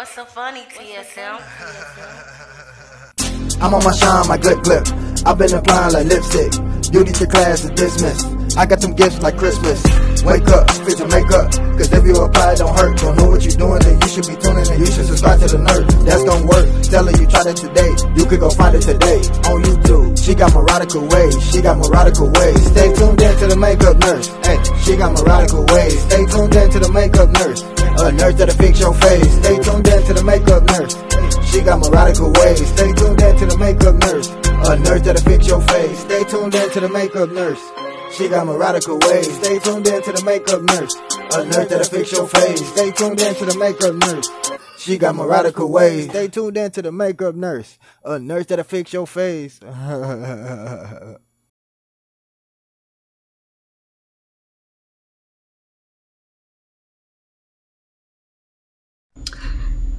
What's so funny, TSM? I'm on my shine, my good clip. I've been applying like lipstick. Duty to class is dismissed. I got some gifts like Christmas. Wake up, fix your makeup. Cause if you apply, it don't hurt. Don't know what you're doing, then you should be tuning in. You should subscribe to the nerd. That's gonna work. Tell her you tried it today. You could go find it today on YouTube. She got morodical ways. She got morodical ways. Stay tuned in to the makeup nurse. Hey, she got morodical ways. Stay tuned in to the makeup nurse. A nurse that'll fix your face. Stay tuned in to the makeup nurse. She got morodical ways. Stay tuned in to the makeup nurse. A nurse that'll fix your face. Stay tuned in to the makeup nurse. She got morodical ways. Stay tuned in to the makeup nurse. A nurse that'll fix your face. Stay tuned in to the makeup nurse. She got morodical ways. Stay tuned in to the makeup nurse. A nurse that'll fix your face.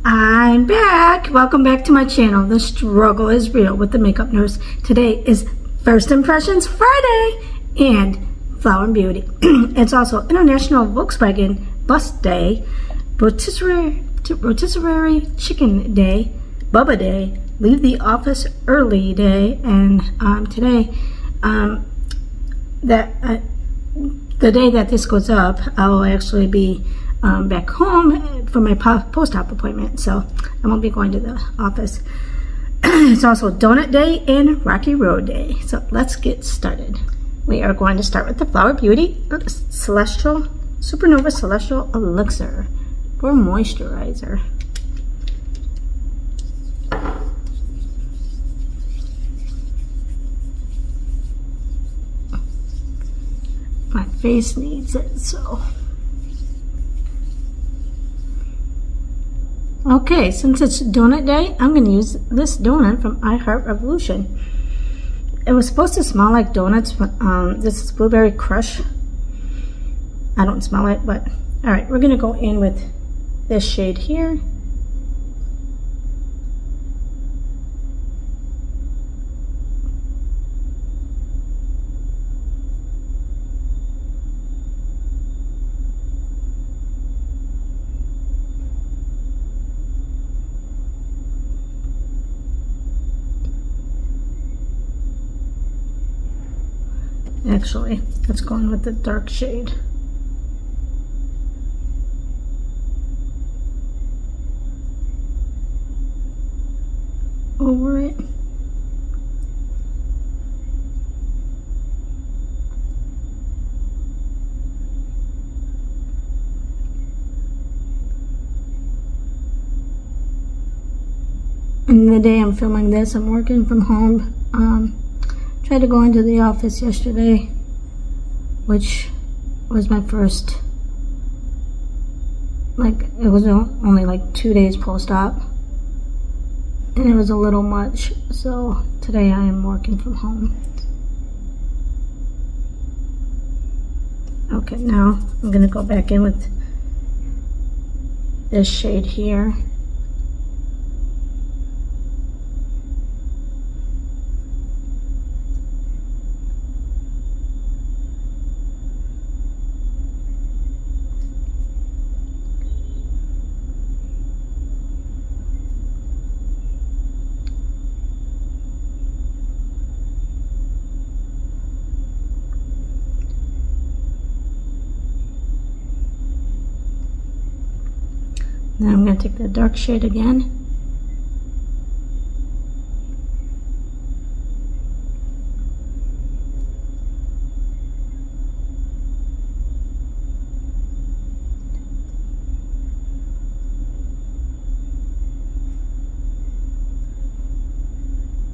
I'm back. Welcome back to my channel. The struggle is real with the makeup nurse. Today is First Impressions Friday and Flower and Beauty. It's also International Volkswagen Bus Day, Rotisserie Chicken Day, Bubba Day, Leave the Office Early Day, and today, the day that this goes up, I will actually be back home for my post-op appointment, so I won't be going to the office. It's also Donut Day and Rocky Road Day. So let's get started. We are going to start with the Flower Beauty Supernova Celestial Elixir for moisturizer. My face needs it, so. Okay, since it's Donut Day, I'm going to use this donut from I Heart Revolution. It was supposed to smell like donuts, but this is Blueberry Crush. I don't smell it, but alright, we're going to go in with this shade here. Actually, let's go in with the dark shade. Over it. And the day I'm filming this, I'm working from home. Tried to go into the office yesterday, which was my first, it was only like 2 days post-op, and it was a little much, so today I am working from home. Okay, now I'm going to go back in with this shade here. Now I'm going to take the dark shade again.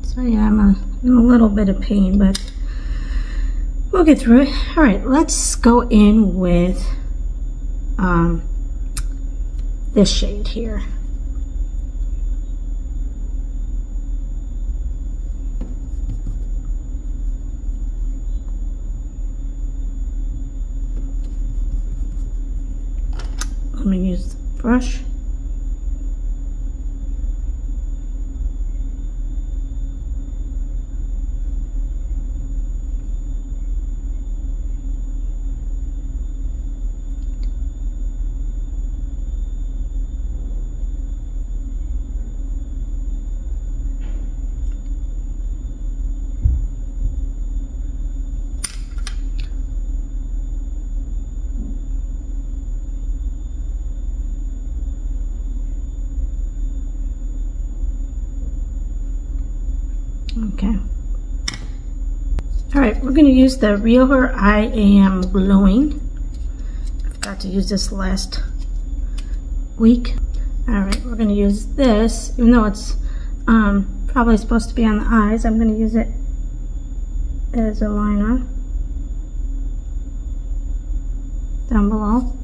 So yeah, I'm in a little bit of pain, but we'll get through it. All right, let's go in with this shade here. Let me use the brush. Okay. Alright, we're going to use the Realher I Am Glowing. I forgot to use this last week. Alright, we're going to use this, even though it's probably supposed to be on the eyes. I'm going to use it as a liner down below.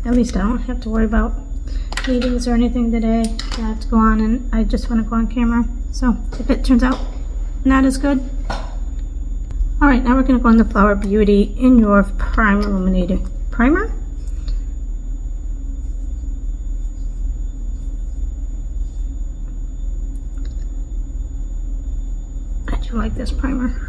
At least I don't have to worry about meetings or anything today. I have to go on and I just want to go on camera. So if it turns out not as good. Alright, now we're going to go on the Flower Beauty In Your Prime Illuminating Primer. I do like this primer.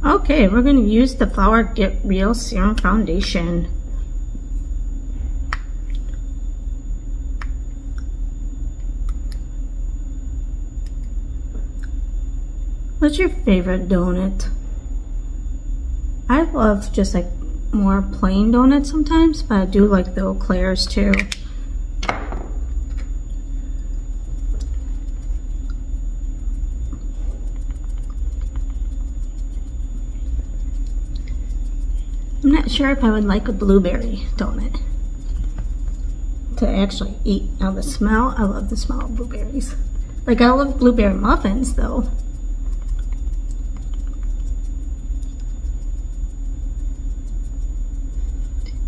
Okay, we're going to use the Flower Get Real Serum Foundation. What's your favorite donut? I love just like more plain donuts sometimes, but I do like the eclairs too. I'm not sure if I would like a blueberry donut to actually eat. Now the smell, I love the smell of blueberries. Like I love blueberry muffins though.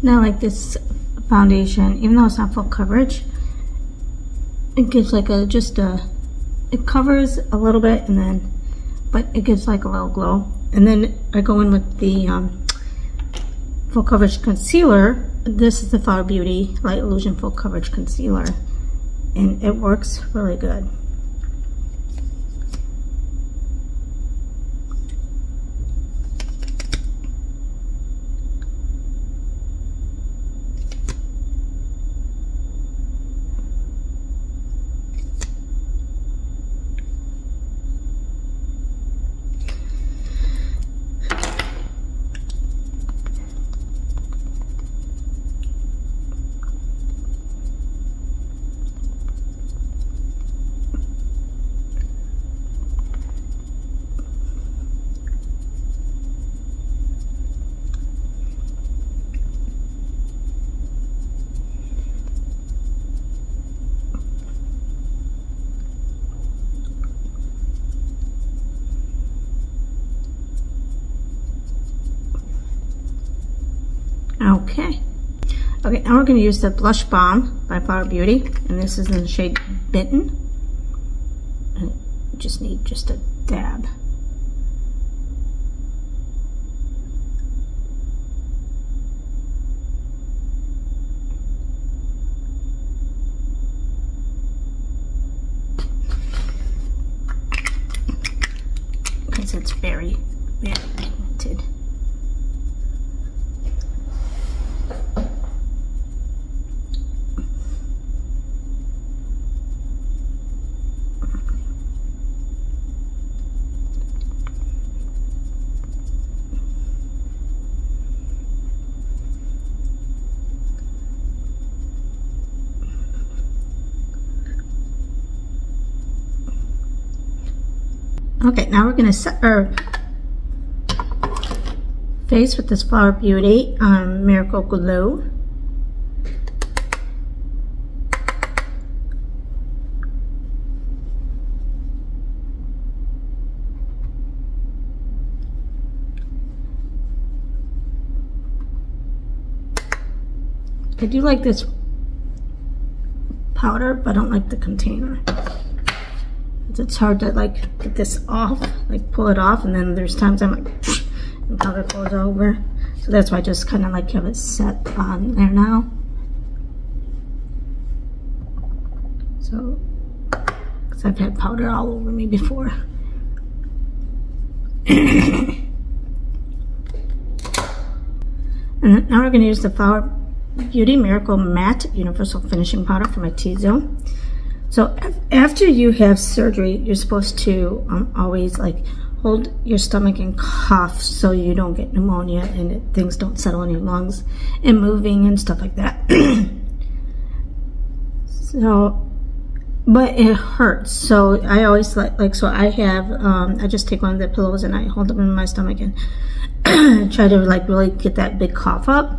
Now like this foundation, even though it's not full coverage, it gives like it covers a little bit and then, but it gives like a little glow. And then I go in with the full coverage concealer. This is the Flower Beauty Light Illusion Full Coverage Concealer, and it works really good. Okay, now we're going to use the Blush Balm by Flower Beauty, and this is in the shade Bitten. And just need just a dab. Because it's very, very pigmented. Okay, now we're going to set our face with this Flower Beauty Miracle Glow. I do like this powder, but I don't like the container. It's hard to like get this off, like pull it off, and then there's times I'm like, and powder goes over. So that's why I just kind of like have it set on there now. So, because I've had powder all over me before. And then Now we're going to use the Flower Beauty Miracle Matte Universal Finishing Powder for my T-zone. So after you have surgery, you're supposed to always like hold your stomach and cough so you don't get pneumonia and things don't settle in your lungs and moving and stuff like that. So, but it hurts. So I always so I have, I just take one of the pillows and I hold them in my stomach and try to like really get that big cough up.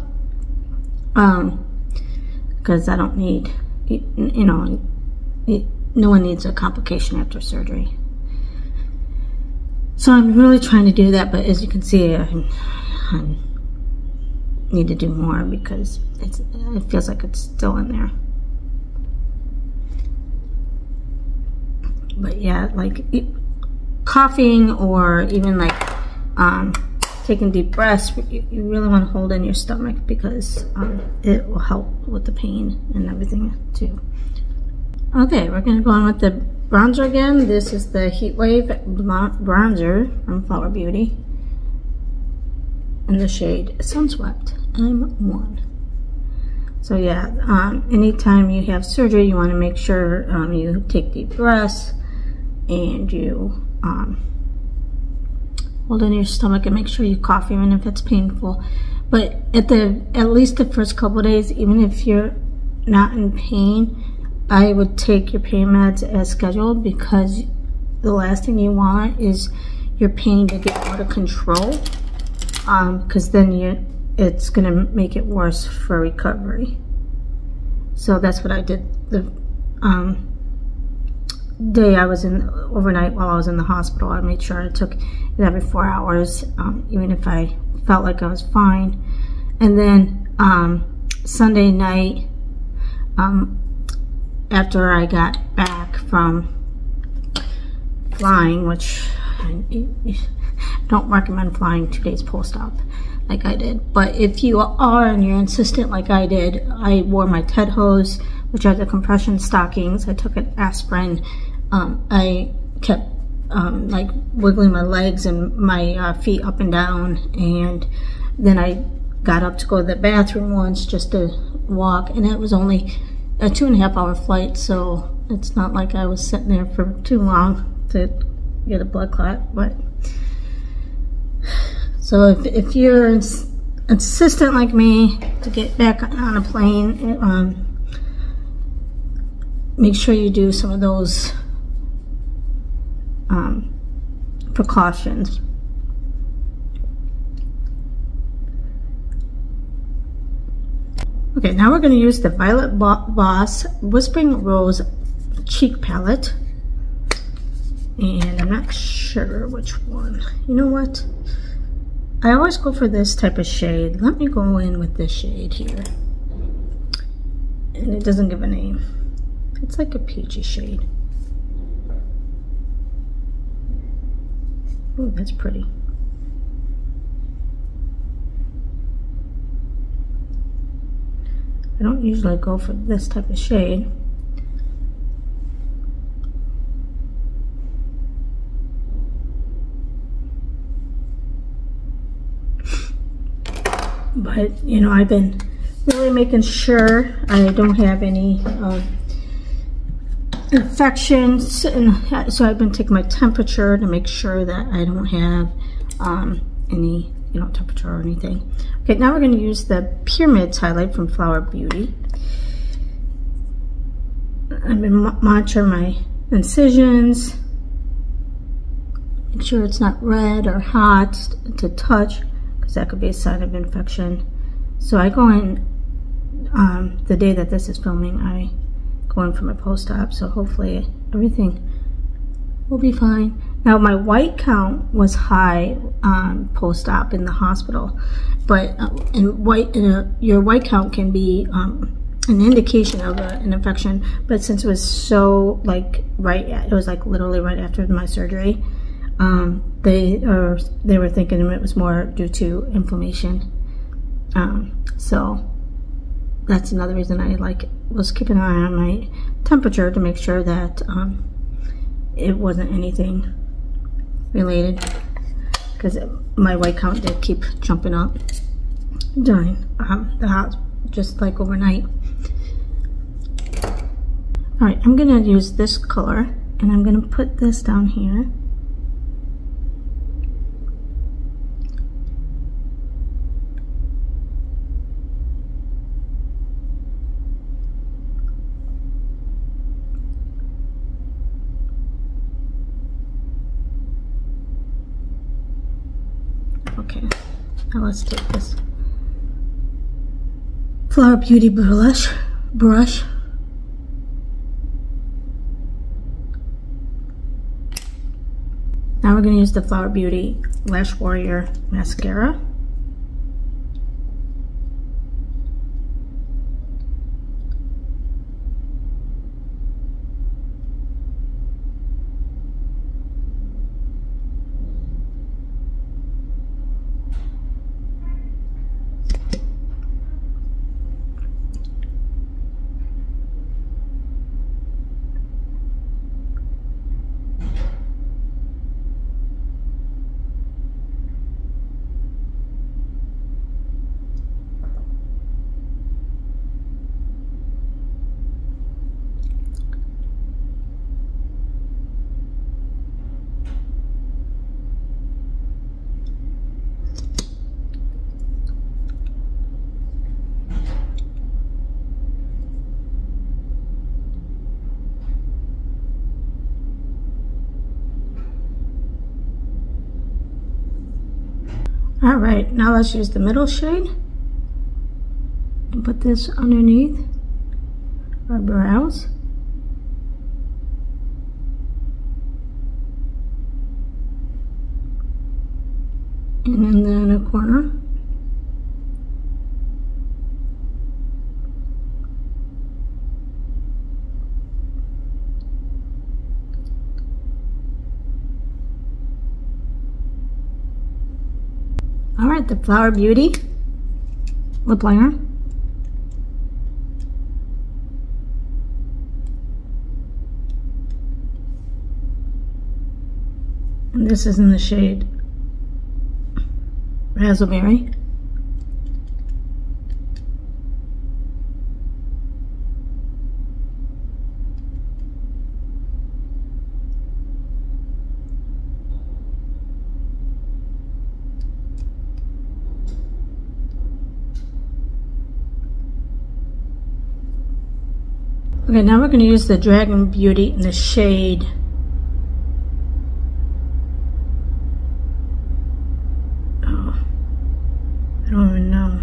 Because I don't need, you know, no one needs a complication after surgery. So I'm really trying to do that, but as you can see, I need to do more because it feels like it's still in there. But yeah, like coughing or even like taking deep breaths, you really want to hold in your stomach because it will help with the pain and everything too. Okay, we're going to go on with the bronzer again. This is the Heat Wave bronzer from Flower Beauty in the shade Sunswept M1. So yeah, anytime you have surgery, you want to make sure you take deep breaths and you hold in your stomach and make sure you cough even if it's painful. But at least the first couple of days, even if you're not in pain, I would take your pain meds as scheduled because the last thing you want is your pain to get out of control, because then it's going to make it worse for recovery. So that's what I did the day I was overnight while I was in the hospital. I made sure I took it every 4 hours, even if I felt like I was fine. And then Sunday night, after I got back from flying, which I don't recommend flying 2 days post-op like I did, but if you are and you're insistent like I did, I wore my TED hose, which are the compression stockings. I took an aspirin. I kept like wiggling my legs and my feet up and down, and then I got up to go to the bathroom once just to walk, and it was only a 2.5 hour flight, so it's not like I was sitting there for too long to get a blood clot. But so if you're insistent like me to get back on a plane, make sure you do some of those precautions. Okay, now we're going to use the Violet Voss Whispering Rose Cheek Palette. And I'm not sure which one. You know what? I always go for this type of shade. Let me go in with this shade here. And it doesn't give a name. It's like a peachy shade. Oh, that's pretty. I don't usually go for this type of shade. But, you know, I've been really making sure I don't have any infections, and so I've been taking my temperature to make sure that I don't have any, you know, temperature or anything. Okay, now we're going to use the Pyramids highlight from Flower Beauty. I've been monitoring my incisions, make sure it's not red or hot to touch, because that could be a sign of infection. So I go in the day that this is filming, I go in for my post-op, so hopefully everything will be fine. Now my white count was high post-op in the hospital, but your white count can be an indication of an infection, but since it was so like it was like literally right after my surgery, they were thinking it was more due to inflammation. So that's another reason I was keeping an eye on my temperature to make sure that it wasn't anything related, because my white count did keep jumping up. during the house, just like overnight. All right, I'm gonna use this color and I'm gonna put this down here. Okay, now let's take this Flower Beauty brush. Now we're going to use the Flower Beauty Lash Warrior mascara. All right, now let's use the middle shade and put this underneath our brows. And in the inner corner. All right, the Flower Beauty lip liner. And this is in the shade Razzleberry. Okay, now we're going to use the Dragon Beauty in the shade I don't even know.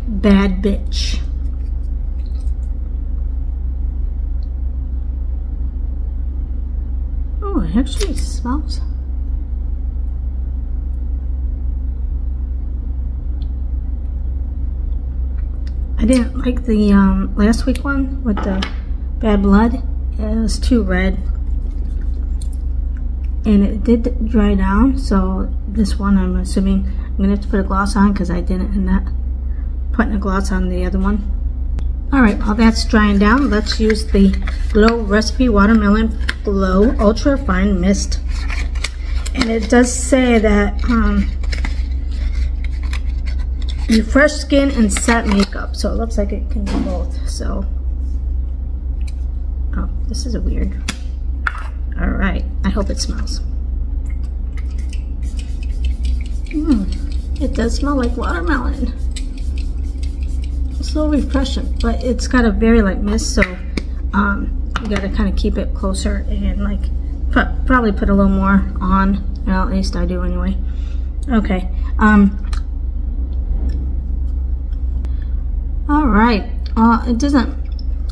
Bad Bitch. Oh, it actually smells. I didn't like the last week one with the Bad Blood. It was too red. And it did dry down, so this one I'm assuming I'm gonna have to put a gloss on because I didn't end up putting a gloss on the other one. Alright, while that's drying down, let's use the Glow Recipe Watermelon Glow Ultra Fine Mist. And it does say that you fresh skin and set makeup, so it looks like it can do both. So, oh, this is a weird. All right, I hope it smells. It does smell like watermelon. It's so refreshing, but it's got a very light mist, so you gotta kind of keep it closer and like probably put a little more on. Well, at least I do anyway. Okay. All right. It doesn't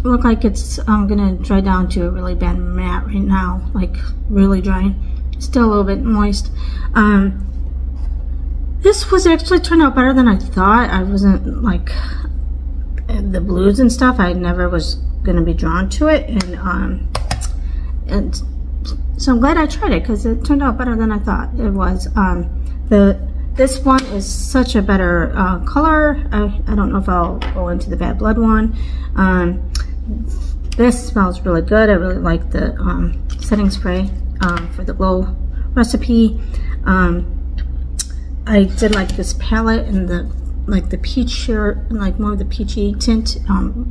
look like it's gonna dry down to a really bad matte right now, like really dry. Still a little bit moist. This was actually turned out better than I thought. I wasn't like the blues and stuff. I never was gonna be drawn to it, and so I'm glad I tried it because it turned out better than I thought it was. This one is such a better color. I don't know if I'll go into the Bad Blood one. This smells really good. I really like the setting spray for the Glow Recipe. I did like this palette and the peach shirt and like more of the peachy tint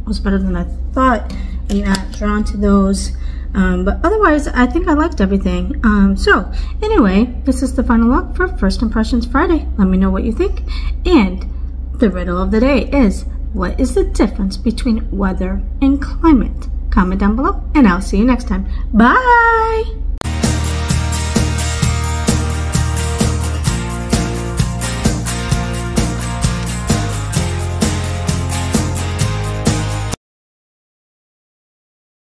was better than I thought. I'm not drawn to those. But otherwise, I think I liked everything. So anyway, this is the final look for First Impressions Friday. Let me know what you think. And the riddle of the day is, what is the difference between weather and climate? Comment down below, and I'll see you next time. Bye!